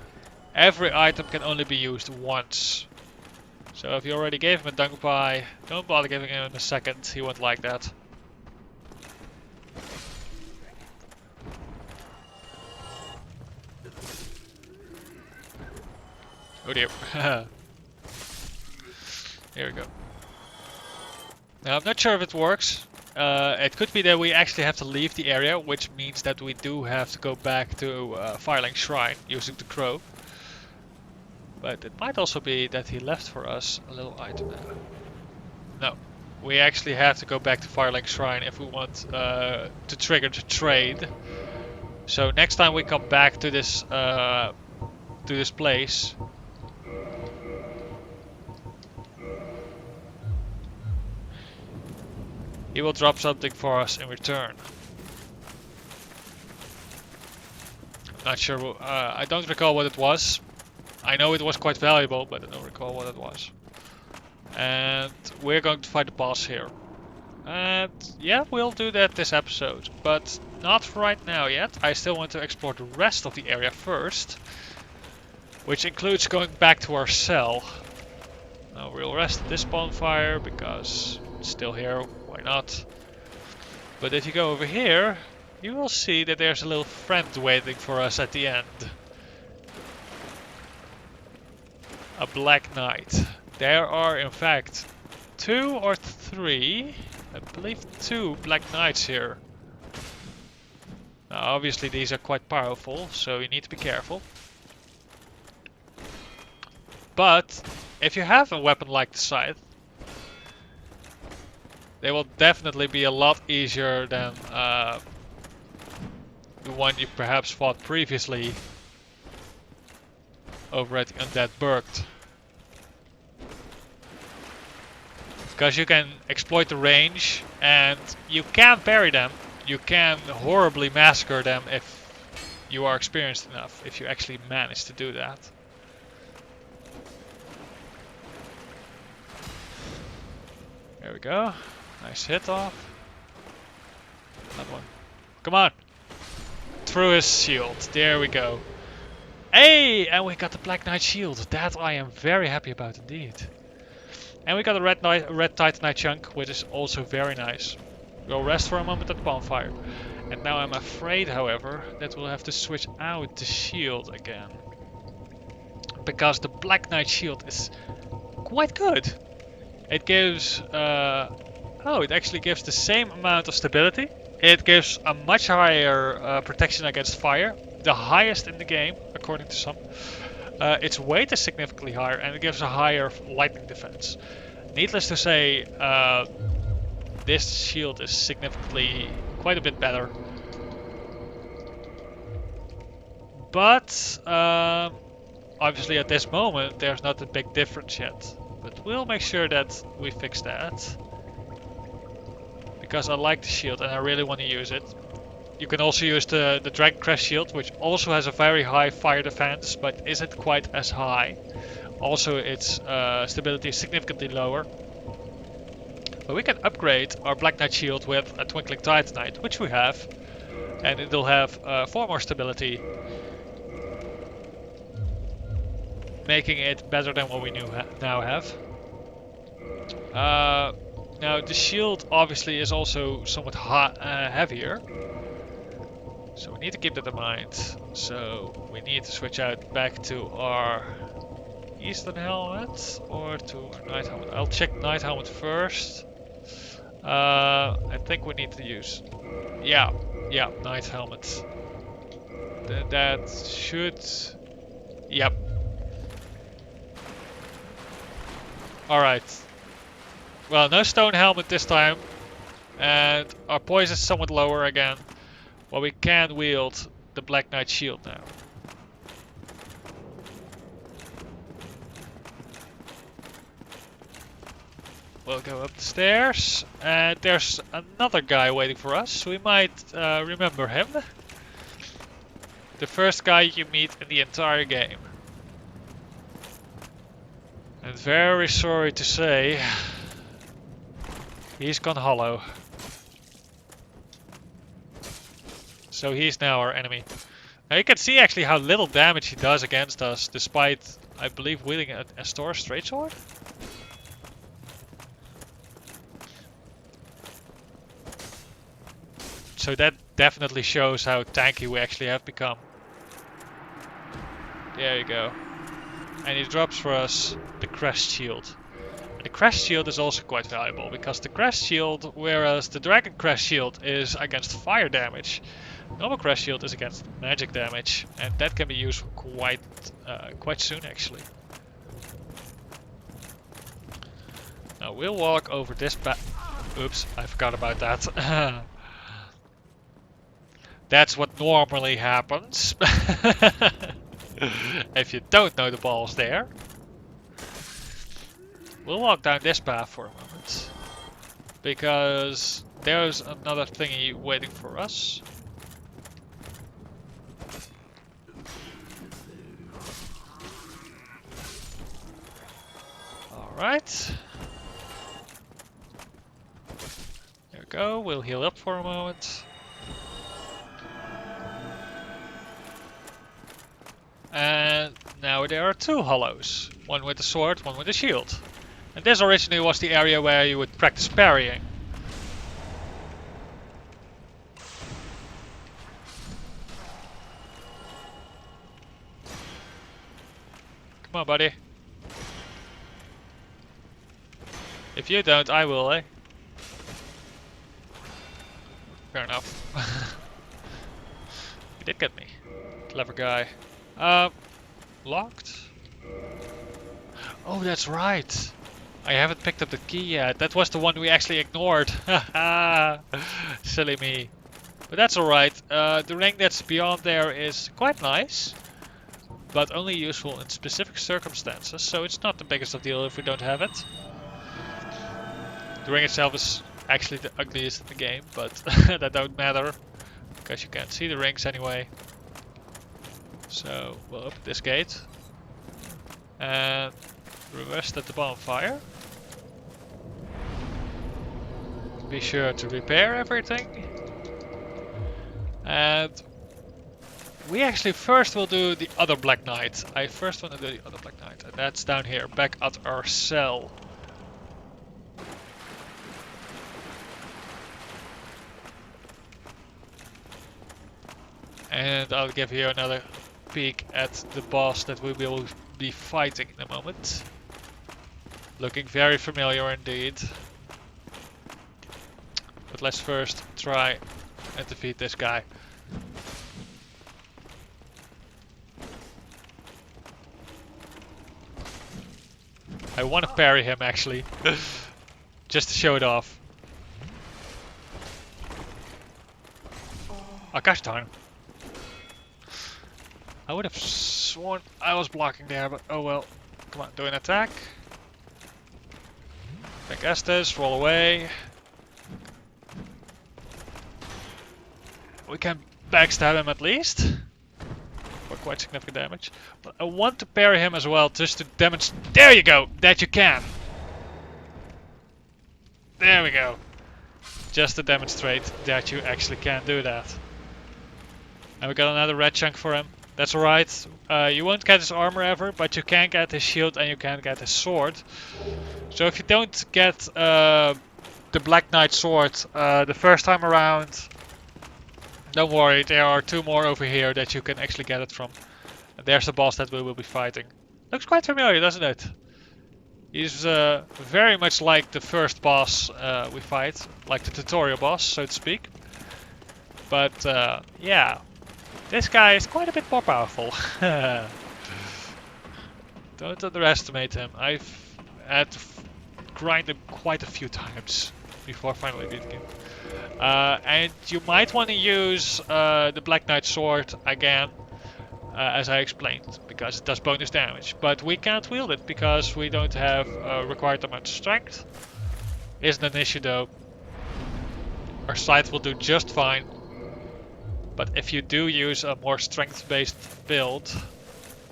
Every item can only be used once. So if you already gave him a dung pie, don't bother giving him a second, he won't like that. Oh dear. Here we go. Now I'm not sure if it works. It could be that we actually have to leave the area, which means that we do have to go back to Firelink Shrine using the crow. But it might also be that he left for us a little item now. No, we actually have to go back to Firelink Shrine if we want to trigger the trade. So next time we come back to this place, he will drop something for us in return. I'm not sure. I don't recall what it was. I know it was quite valuable, but I don't recall what it was. And we're going to fight the boss here. And yeah, we'll do that this episode, but not right now yet. I still want to explore the rest of the area first, which includes going back to our cell. Now we'll rest at this bonfire because it's still here, why not? But if you go over here, you will see that there's a little friend waiting for us at the end. A Black Knight. There are in fact 2 or 3, I believe 2 Black Knights here. Now obviously these are quite powerful, so you need to be careful. But if you have a weapon like the scythe, they will definitely be a lot easier than the one you perhaps fought previously over at the Undead Burgt. Because you can exploit the range and you can parry them. You can horribly massacre them if you are experienced enough, if you actually manage to do that. There we go. Nice hit off. Another one. Come on! Through his shield. There we go. Hey! And we got the Black Knight shield. That I am very happy about indeed. And we got a red Titanite chunk, which is also very nice. We'll rest for a moment at the bonfire. And now I'm afraid, however, that we'll have to switch out the shield again. Because the Black Knight shield is quite good. It gives... it actually gives the same amount of stability. It gives a much higher protection against fire. The highest in the game, according to some. Its weight is significantly higher and it gives a higher lightning defense. Needless to say, this shield is significantly quite a bit better. But obviously at this moment there's not a big difference yet. But we'll make sure that we fix that. Because I like the shield and I really want to use it. You can also use the Dragon Crest shield, which also has a very high fire defense, but isn't quite as high. Also its stability is significantly lower. But we can upgrade our Black Knight shield with a Twinkling Titanite, which we have. And it'll have 4 more stability. Making it better than what we now have. Now the shield obviously is also somewhat heavier. So we need to keep that in mind. So we need to switch out back to our Eastern helmet or to our Night helmet. I'll check Night helmet first. I think we need to use... Yeah, Night helmet. That should... Yep. Alright. Well, no stone helmet this time. And our poise is somewhat lower again. Well, we can wield the Black Knight shield now. We'll go up the stairs. And there's another guy waiting for us. We might remember him. The first guy you meet in the entire game. And very sorry to say, he's gone hollow. So he's now our enemy. Now you can see actually how little damage he does against us, despite, I believe, wielding a Astor straight sword. So that definitely shows how tanky we actually have become. There you go. And he drops for us the Crest Shield. And the Crest Shield is also quite valuable, because the Crest Shield, whereas the Dragon Crest Shield is against fire damage, normal Crest Shield is against magic damage, and that can be used quite soon actually. Now we'll walk over this Oops, I forgot about that. That's what normally happens. If you don't know the balls there. We'll walk down this path for a moment. Because there's another thingy waiting for us. Alright. go, we'll heal up for a moment. And now there are two hollows. One with a sword, one with a shield. And this originally was the area where you would practice parrying. Come on, buddy. If you don't, I will, eh? Fair enough. He did get me. Clever guy. Locked? Oh, that's right. I haven't picked up the key yet. That was the one we actually ignored. Haha. Silly me. But that's alright. The ring that's beyond there is quite nice, but only useful in specific circumstances, so it's not the biggest of deal if we don't have it. The ring itself is actually the ugliest in the game, but that don't matter, because you can't see the rings anyway. So we'll open this gate and rest at the bonfire. Be sure to repair everything. And we actually first will do the other Black Knight. I first want to do the other Black Knight, and that's down here, back at our cell. And I'll give you another peek at the boss that we will be fighting in a moment. Looking very familiar indeed. But let's first try and defeat this guy. I want to parry him actually, just to show it off. Oh gosh darn. I would have sworn I was blocking there, but oh well. Come on, do an attack. Make Estes, roll away. We can backstab him at least. For quite significant damage. But I want to parry him as well, just to demonstrate. There you go! That you can! There we go. Just to demonstrate that you actually can do that. And we got another red chunk for him. That's alright. You won't get his armor ever, but you can get his shield and you can get his sword. So if you don't get the Black Knight sword the first time around, don't worry, there are two more over here that you can actually get it from. And there's the boss that we will be fighting. Looks quite familiar, doesn't it? He's very much like the first boss we fight, like the tutorial boss, so to speak. But yeah. This guy is quite a bit more powerful. Don't underestimate him. I've had to grind him quite a few times before finally beating him. And you might want to use the Black Knight sword again, as I explained, because it does bonus damage. But we can't wield it because we don't have required amount of strength. Isn't an issue though. Our scythe will do just fine. But if you do use a more strength-based build,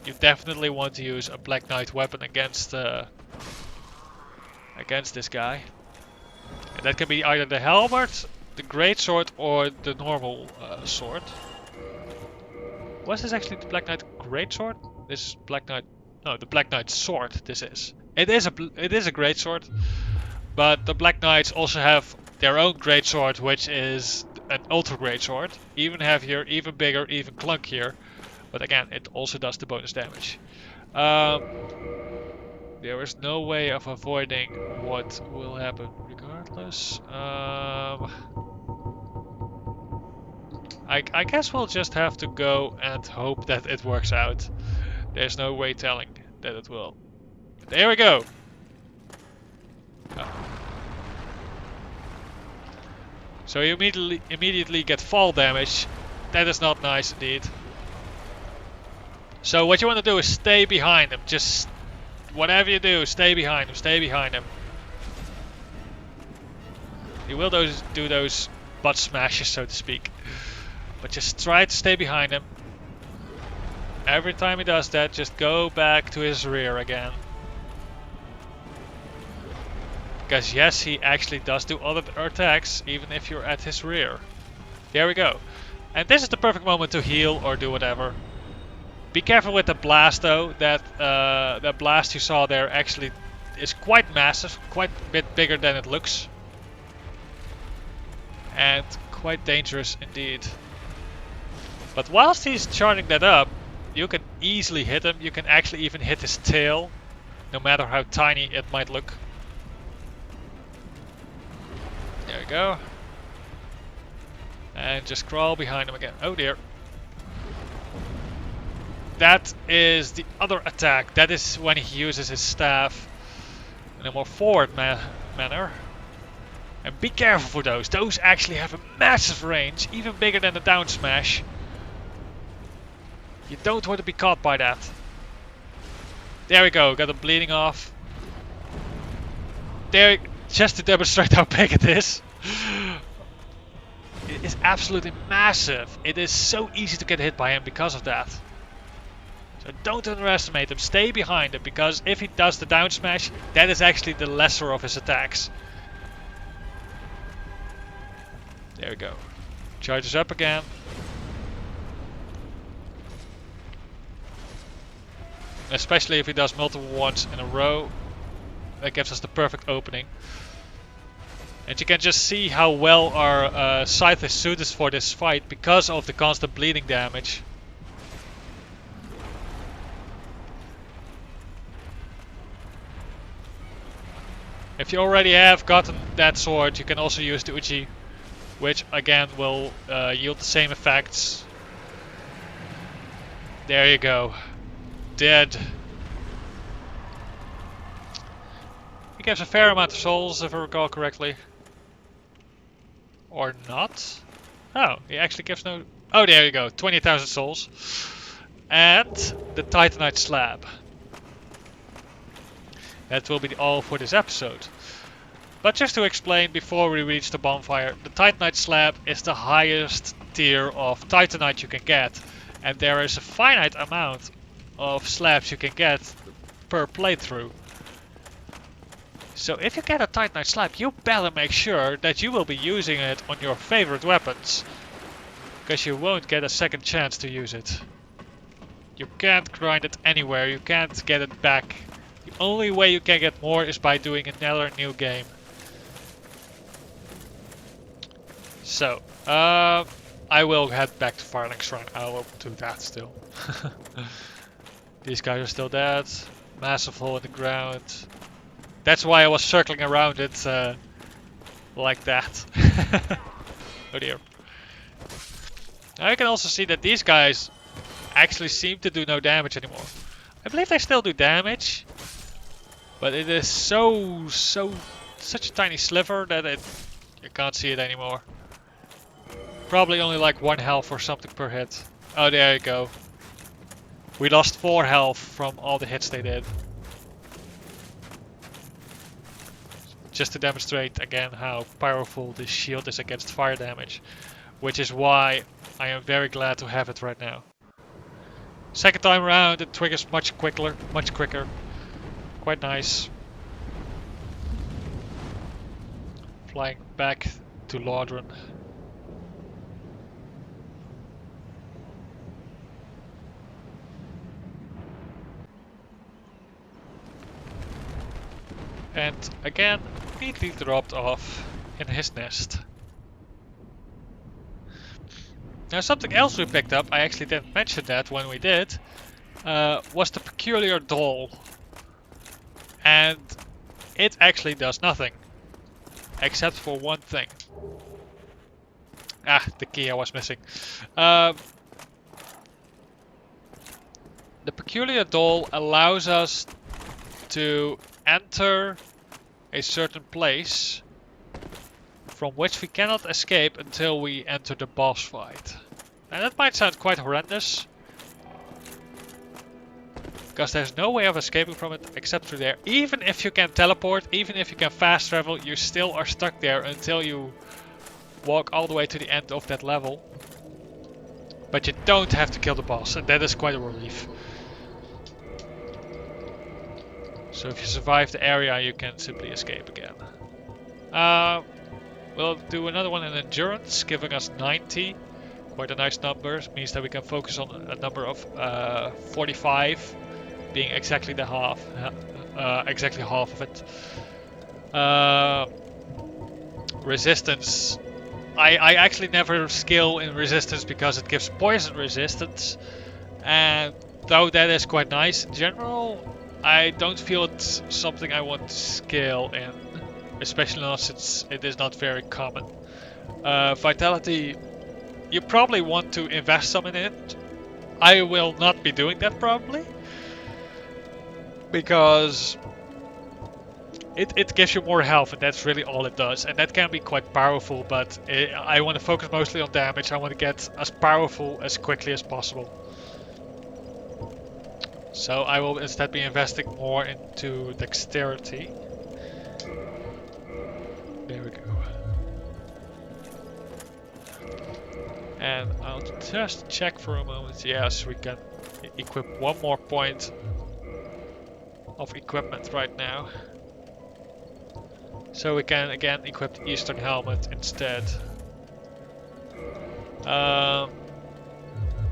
you definitely want to use a Black Knight weapon against this guy. And that can be either the halberd, the greatsword, or the normal sword. Was this actually the Black Knight greatsword? This is Black Knight. No, the Black Knight sword. This is. It is a greatsword, but the Black Knights also have their own greatsword, which is an ultra greatsword, even heavier, even bigger, even clunkier, but again it also does the bonus damage. There is no way of avoiding what will happen regardless. I guess we'll just have to go and hope that it works out. There's no way telling that it will. But there we go. So you immediately get fall damage. That is not nice indeed. So what you want to do is stay behind him. Just whatever you do, stay behind him. Stay behind him. He will do those butt smashes, so to speak. But just try to stay behind him. Every time he does that, just go back to his rear again. Because yes, he actually does do other attacks, even if you're at his rear. There we go. And this is the perfect moment to heal or do whatever. Be careful with the blast though. That blast you saw there actually is quite massive, quite a bit bigger than it looks. And quite dangerous indeed. But whilst he's charging that up, you can easily hit him. You can actually even hit his tail, no matter how tiny it might look. There we go. And just crawl behind him again. Oh dear. That is the other attack. That is when he uses his staff in a more forward manner. And be careful for those. Those actually have a massive range, even bigger than the down smash. You don't want to be caught by that. There we go. Got him bleeding off. There, just to demonstrate how big it is. It is absolutely massive. It is so easy to get hit by him because of that. So don't underestimate him. Stay behind him, because if he does the down smash, that is actually the lesser of his attacks. There we go. Charges up again. Especially if he does multiple ones in a row. That gives us the perfect opening. And you can just see how well our scythe is suited for this fight because of the constant bleeding damage. If you already have gotten that sword, you can also use the Uchi, which again will yield the same effects. There you go. Dead. He gives a fair amount of souls, if I recall correctly. Or not? Oh, he actually gives no... Oh, there you go. 20,000 souls. And the Titanite slab. That will be all for this episode. But just to explain before we reach the bonfire, the Titanite slab is the highest tier of Titanite you can get. And there is a finite amount of slabs you can get per playthrough. So if you get a Titanite slab, you better make sure that you will be using it on your favorite weapons. Because you won't get a second chance to use it. You can't grind it anywhere, you can't get it back. The only way you can get more is by doing another new game. So, I will head back to Firelink Shrine. I will do that still. These guys are still dead. Massive hole in the ground. That's why I was circling around it like that. Oh dear. Now you can also see that these guys actually seem to do no damage anymore. I believe they still do damage, but it is such a tiny sliver that you can't see it anymore. Probably only like 1 health or something per hit. Oh, there you go. We lost 4 health from all the hits they did. Just to demonstrate again how powerful this shield is against fire damage. Which is why I am very glad to have it right now. Second time around it triggers much quicker. Quite nice. Flying back to Laudron. And again, neatly dropped off in his nest. Now something else we picked up, I actually didn't mention that when we did, was the peculiar doll. And it actually does nothing. Except for one thing. Ah, the key I was missing. The peculiar doll allows us to enter a certain place from which we cannot escape until we enter the boss fight. And that might sound quite horrendous, because there's no way of escaping from it except through there. Even if you can teleport, even if you can fast travel, you still are stuck there until you walk all the way to the end of that level. But you don't have to kill the boss, and that is quite a relief. So if you survive the area, you can simply escape again. We'll do another one in endurance, giving us 90. Quite a nice number. It means that we can focus on a number of 45, being exactly the half, exactly half of it. Resistance. I actually never skill in resistance because it gives poison resistance, and though that is quite nice in general, I don't feel it's something I want to scale in, especially not since it is not very common. Vitality, you probably want to invest some in it. I will not be doing that probably, because it gives you more health, and that's really all it does, and that can be quite powerful, but I want to focus mostly on damage. I want to get as powerful as quickly as possible. So I will instead be investing more into dexterity. There we go. And I'll just check for a moment. Yes, we can equip one more point of equipment right now. So we can again equip the Eastern Helmet instead. And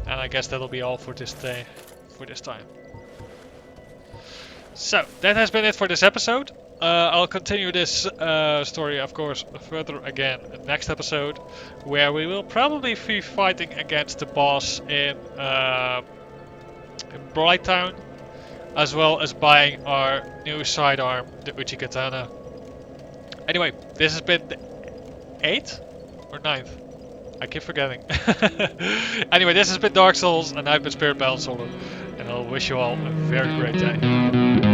I guess that'll be all for this day, for this time. So that has been it for this episode. I'll continue this story, of course, further again in the next episode, where we will probably be fighting against the boss in Brighttown, as well as buying our new sidearm, the Uchi Katana. Anyway, this has been 8th or 9th? I keep forgetting. Anyway, this has been Dark Souls, and I've been Spirit Battle Solo, and I'll wish you all a very great day.